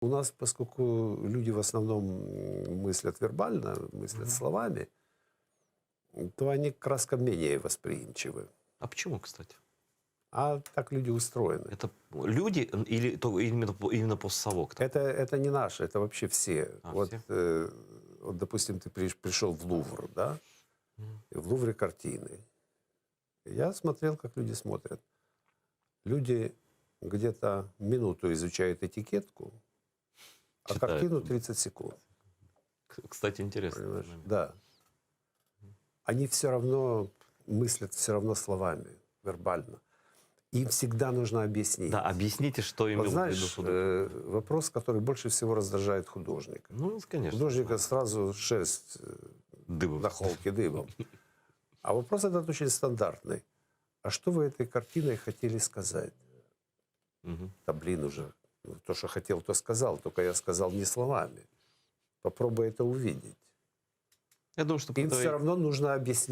У нас, поскольку люди в основном мыслят вербально, мыслят словами, то они как раз менее восприимчивы. А почему, кстати? А так люди устроены. Это люди или именно постсовок? Это не наше, это вообще все. Вот, Все? вот, допустим, ты пришел в Лувр, да? И в Лувре картины. Я смотрел, как люди смотрят. Люди где-то минуту изучают этикетку, а Читают. картину 30 секунд. Кстати, интересно. Понимаешь? Да. Они все равно мыслят все равно словами, вербально. Им всегда нужно объяснить. Да, объясните, что имел Вот в виду знаешь, художник. вопрос, который больше всего раздражает художника. Ну, конечно. Художника сразу шерсть Дыбом. на холке дыбом. А вопрос этот очень стандартный. А что вы этой картиной хотели сказать? Да блин уже. То, что хотел, то сказал. Только я сказал не словами. Попробуй это увидеть. Я думаю, что Им все равно нужно объяснить.